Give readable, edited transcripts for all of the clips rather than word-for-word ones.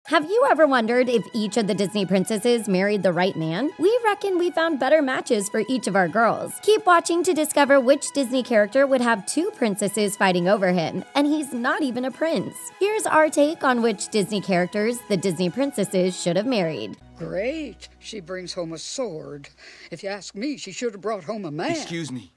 Have you ever wondered if each of the Disney princesses married the right man? We reckon we found better matches for each of our girls. Keep watching to discover which Disney character would have two princesses fighting over him, and he's not even a prince. Here's our take on which Disney characters the Disney princesses should have married. Great. She brings home a sword. If you ask me, she should have brought home a man. Excuse me.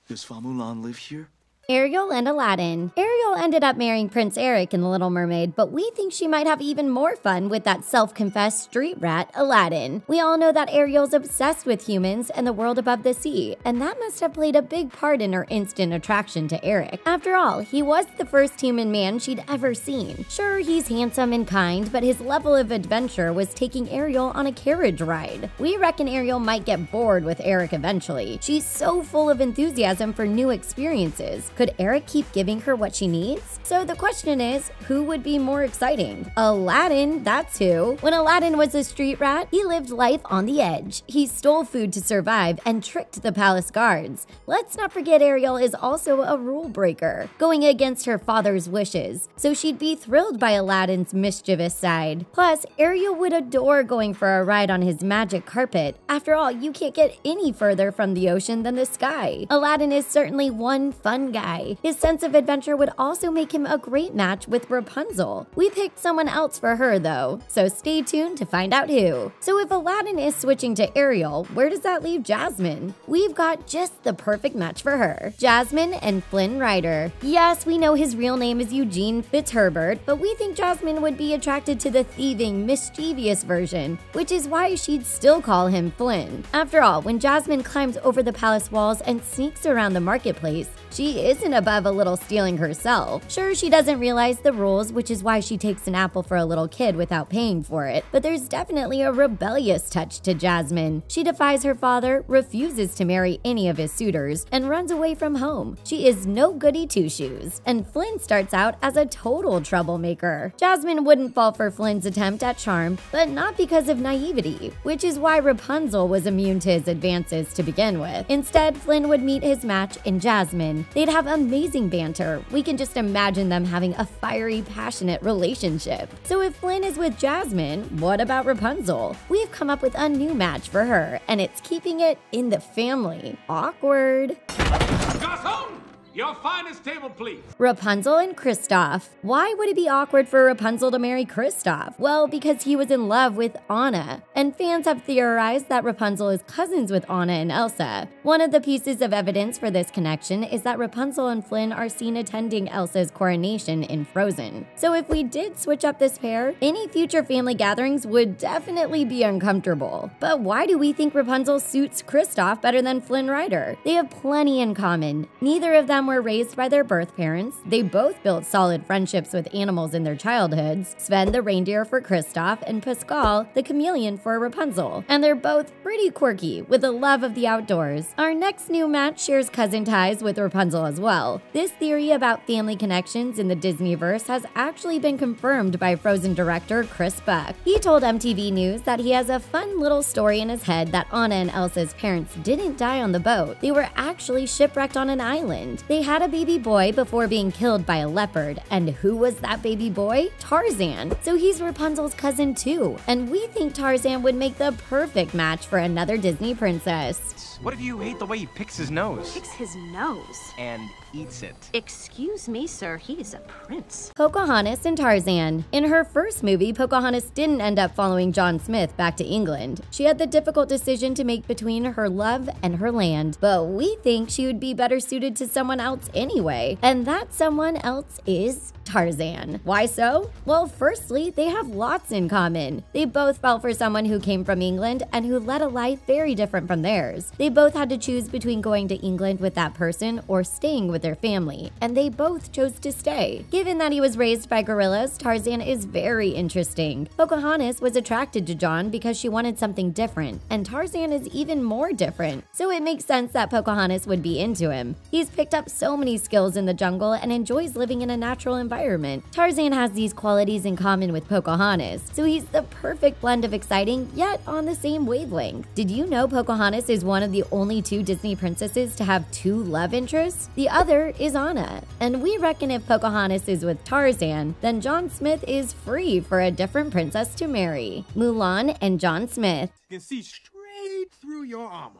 Does Mulan live here? Ariel and Aladdin. Ariel ended up marrying Prince Eric in The Little Mermaid, but we think she might have even more fun with that self-confessed street rat, Aladdin. We all know that Ariel's obsessed with humans and the world above the sea, and that must have played a big part in her instant attraction to Eric. After all, he was the first human man she'd ever seen. Sure, he's handsome and kind, but his level of adventure was taking Ariel on a carriage ride. We reckon Ariel might get bored with Eric eventually. She's so full of enthusiasm for new experiences. Could Eric keep giving her what she needs? So the question is, who would be more exciting? Aladdin, that's who. When Aladdin was a street rat, he lived life on the edge. He stole food to survive and tricked the palace guards. Let's not forget Ariel is also a rule breaker, going against her father's wishes, so she'd be thrilled by Aladdin's mischievous side. Plus, Ariel would adore going for a ride on his magic carpet. After all, you can't get any further from the ocean than the sky. Aladdin is certainly one fun guy. His sense of adventure would also make him a great match with Rapunzel. We picked someone else for her though, so stay tuned to find out who. So if Aladdin is switching to Ariel, where does that leave Jasmine? We've got just the perfect match for her. Jasmine and Flynn Rider. Yes, we know his real name is Eugene Fitzherbert, but we think Jasmine would be attracted to the thieving, mischievous version, which is why she'd still call him Flynn. After all, when Jasmine climbs over the palace walls and sneaks around the marketplace, she isn't above a little stealing herself. Sure, she doesn't realize the rules, which is why she takes an apple for a little kid without paying for it, but there's definitely a rebellious touch to Jasmine. She defies her father, refuses to marry any of his suitors, and runs away from home. She is no goody two-shoes, and Flynn starts out as a total troublemaker. Jasmine wouldn't fall for Flynn's attempt at charm, but not because of naivety, which is why Rapunzel was immune to his advances to begin with. Instead, Flynn would meet his match in Jasmine. They'd have amazing banter. We can just imagine them having a fiery, passionate relationship. So if Flynn is with Jasmine, what about Rapunzel? We've come up with a new match for her, and it's keeping it in the family. Awkward. Garçon! Your finest table, please. Rapunzel and Kristoff. Why would it be awkward for Rapunzel to marry Kristoff? Well, because he was in love with Anna, and fans have theorized that Rapunzel is cousins with Anna and Elsa. One of the pieces of evidence for this connection is that Rapunzel and Flynn are seen attending Elsa's coronation in Frozen. So if we did switch up this pair, any future family gatherings would definitely be uncomfortable. But why do we think Rapunzel suits Kristoff better than Flynn Rider? They have plenty in common. Neither of them were raised by their birth parents. They both built solid friendships with animals in their childhoods. Sven the reindeer for Kristoff and Pascal the chameleon for Rapunzel. And they're both pretty quirky with a love of the outdoors. Our next new match shares cousin ties with Rapunzel as well. This theory about family connections in the Disneyverse has actually been confirmed by Frozen director Chris Buck. He told MTV News that he has a fun little story in his head that Anna and Elsa's parents didn't die on the boat. They were actually shipwrecked on an island. They had a baby boy before being killed by a leopard. And who was that baby boy? Tarzan. So he's Rapunzel's cousin too. And we think Tarzan would make the perfect match for another Disney princess. What if you hate the way he picks his nose? Picks his nose? And eats it. Excuse me, sir, he is a prince. Pocahontas and Tarzan. In her first movie, Pocahontas didn't end up following John Smith back to England. She had the difficult decision to make between her love and her land, but we think she would be better suited to someone else anyway, and that someone else is Tarzan. Why so? Well, firstly, they have lots in common. They both fell for someone who came from England and who led a life very different from theirs. They both had to choose between going to England with that person or staying with their family, and they both chose to stay. Given that he was raised by gorillas, Tarzan is very interesting. Pocahontas was attracted to John because she wanted something different, and Tarzan is even more different. So it makes sense that Pocahontas would be into him. He's picked up so many skills in the jungle and enjoys living in a natural environment. environment. Tarzan has these qualities in common with Pocahontas, so he's the perfect blend of exciting yet on the same wavelength. Did you know Pocahontas is one of the only 2 Disney princesses to have 2 love interests? The other is Anna. And we reckon if Pocahontas is with Tarzan, then John Smith is free for a different princess to marry. Mulan and John Smith. You can see straight through your armor.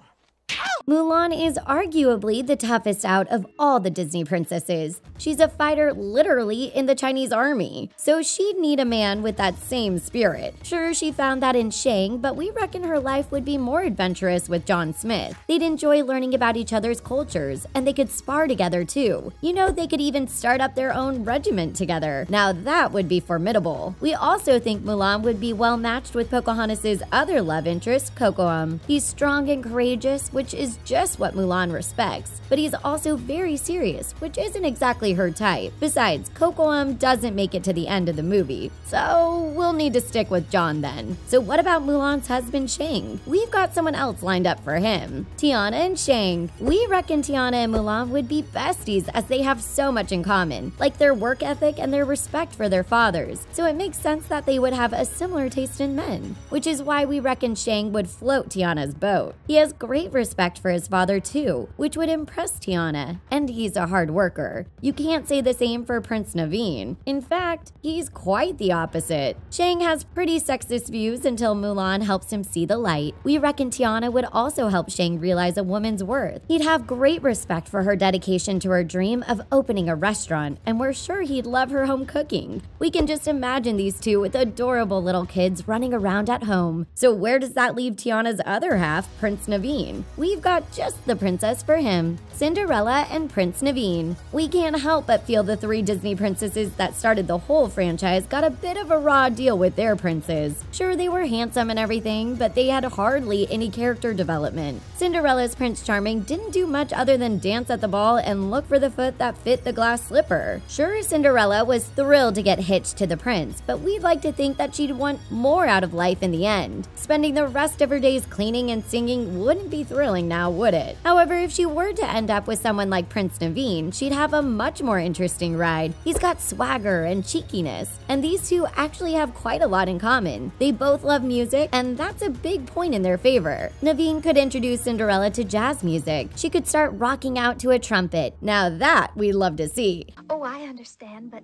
Mulan is arguably the toughest out of all the Disney princesses. She's a fighter literally in the Chinese army, so she'd need a man with that same spirit. Sure, she found that in Shang, but we reckon her life would be more adventurous with John Smith. They'd enjoy learning about each other's cultures, and they could spar together too. You know, they could even start up their own regiment together. Now that would be formidable. We also think Mulan would be well matched with Pocahontas' other love interest, Kocoum. He's strong and courageous, which is just what Mulan respects, but he's also very serious, which isn't exactly her type. Besides, Kocoum doesn't make it to the end of the movie, so we'll need to stick with John then. So what about Mulan's husband Shang? We've got someone else lined up for him. Tiana and Shang. We reckon Tiana and Mulan would be besties as they have so much in common, like their work ethic and their respect for their fathers, so it makes sense that they would have a similar taste in men, which is why we reckon Shang would float Tiana's boat. He has great respect for his father too, which would impress Tiana, and he's a hard worker. You can't say the same for Prince Naveen. In fact, he's quite the opposite. Shang has pretty sexist views until Mulan helps him see the light. We reckon Tiana would also help Shang realize a woman's worth. He'd have great respect for her dedication to her dream of opening a restaurant, and we're sure he'd love her home cooking. We can just imagine these two with adorable little kids running around at home. So where does that leave Tiana's other half, Prince Naveen? We've got just the princess for him, Cinderella and Prince Naveen. We can't help but feel the 3 Disney princesses that started the whole franchise got a bit of a raw deal with their princes. Sure, they were handsome and everything, but they had hardly any character development. Cinderella's Prince Charming didn't do much other than dance at the ball and look for the foot that fit the glass slipper. Sure, Cinderella was thrilled to get hitched to the prince, but we'd like to think that she'd want more out of life in the end. Spending the rest of her days cleaning and singing wouldn't be thrilling now, would it? However, if she were to end up with someone like Prince Naveen, she'd have a much more interesting ride. He's got swagger and cheekiness, and these two actually have quite a lot in common. They both love music, and that's a big point in their favor. Naveen could introduce Cinderella to jazz music. She could start rocking out to a trumpet. Now that we'd love to see. Oh, I understand, but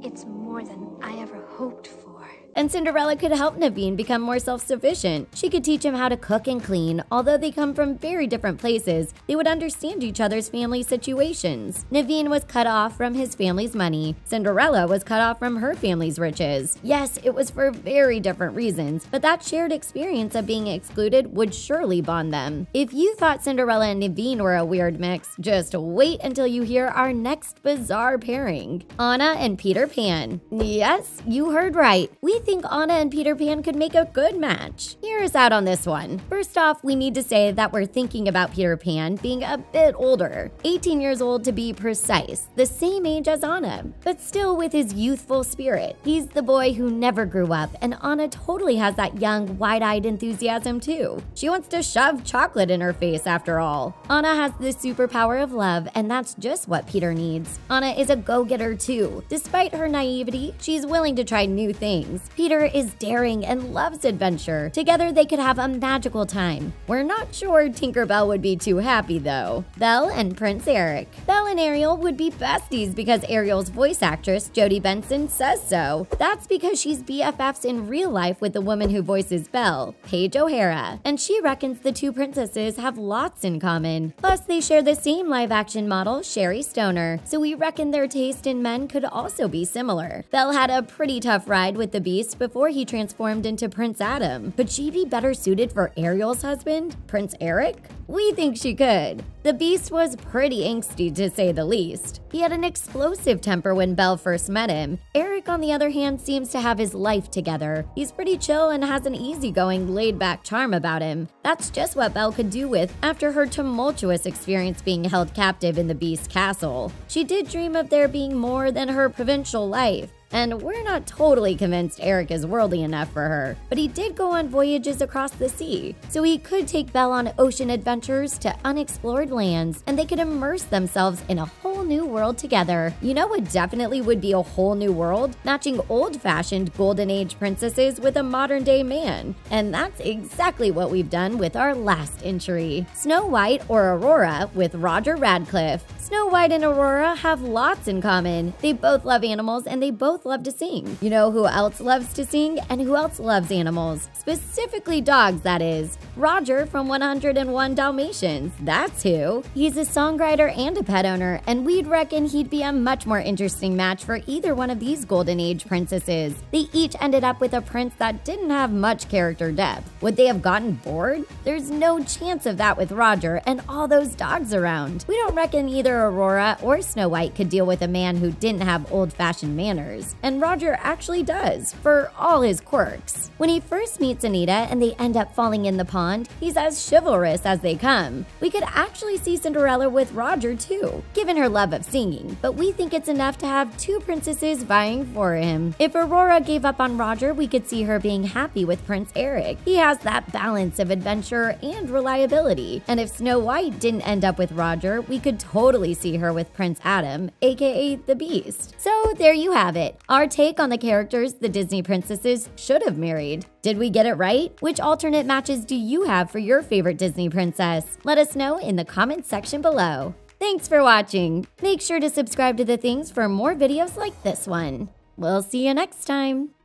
it's more than I ever hoped for. And Cinderella could help Naveen become more self-sufficient. She could teach him how to cook and clean. Although they come from very different places, they would understand each other's family situations. Naveen was cut off from his family's money. Cinderella was cut off from her family's riches. Yes, it was for very different reasons, but that shared experience of being excluded would surely bond them. If you thought Cinderella and Naveen were a weird mix, just wait until you hear our next bizarre pairing. Anna and Peter Pan. Yes, you heard right. We think Anna and Peter Pan could make a good match. Hear us out on this one. First off, we need to say that we're thinking about Peter Pan being a bit older, 18 years old to be precise, the same age as Anna, but still with his youthful spirit. He's the boy who never grew up, and Anna totally has that young, wide-eyed enthusiasm too. She wants to shove chocolate in her face after all. Anna has the superpower of love, and that's just what Peter needs. Anna is a go-getter too. Despite her naivety, she's willing to try new things. Peter is daring and loves adventure. Together they could have a magical time. We're not sure Tinkerbell would be too happy though. Belle and Prince Eric. Belle and Ariel would be besties because Ariel's voice actress, Jodie Benson, says so. That's because she's BFFs in real life with the woman who voices Belle, Paige O'Hara, and she reckons the 2 princesses have lots in common. Plus, they share the same live-action model, Sherry Stoner, so we reckon their taste in men could also be similar. Belle had a pretty tough ride with the Beast before he transformed into Prince Adam. Could she be better suited for Ariel's husband, Prince Eric? We think she could. The Beast was pretty angsty to say the least. He had an explosive temper when Belle first met him. Eric, on the other hand, seems to have his life together. He's pretty chill and has an easygoing, laid-back charm about him. That's just what Belle could do with after her tumultuous experience being held captive in the Beast's castle. She did dream of there being more than her provincial life. And we're not totally convinced Eric is worldly enough for her, but he did go on voyages across the sea, so he could take Belle on ocean adventures to unexplored lands, and they could immerse themselves in a whole new world together. You know what definitely would be a whole new world? Matching old-fashioned golden age princesses with a modern-day man. And that's exactly what we've done with our last entry. Snow White or Aurora with Roger Radcliffe. Snow White and Aurora have lots in common. They both love animals and they both love to sing. You know who else loves to sing and who else loves animals? Specifically dogs, that is. Roger from 101 Dalmatians, that's who. He's a songwriter and a pet owner, and we'd reckon he'd be a much more interesting match for either one of these golden age princesses. They each ended up with a prince that didn't have much character depth. Would they have gotten bored? There's no chance of that with Roger and all those dogs around. We don't reckon either Aurora or Snow White could deal with a man who didn't have old-fashioned manners. And Roger actually does, for all his quirks. When he first meets Anita and they end up falling in the pond, he's as chivalrous as they come. We could actually see Cinderella with Roger too, given her love of singing, but we think it's enough to have two princesses vying for him. If Aurora gave up on Roger, we could see her being happy with Prince Eric. He has that balance of adventure and reliability. And if Snow White didn't end up with Roger, we could totally see her with Prince Adam, aka the Beast. So there you have it, our take on the characters the Disney princesses should have married. Did we get it right? Which alternate matches do you have for your favorite Disney princess? Let us know in the comments section below. Thanks for watching. Make sure to subscribe to The Things for more videos like this one. We'll see you next time.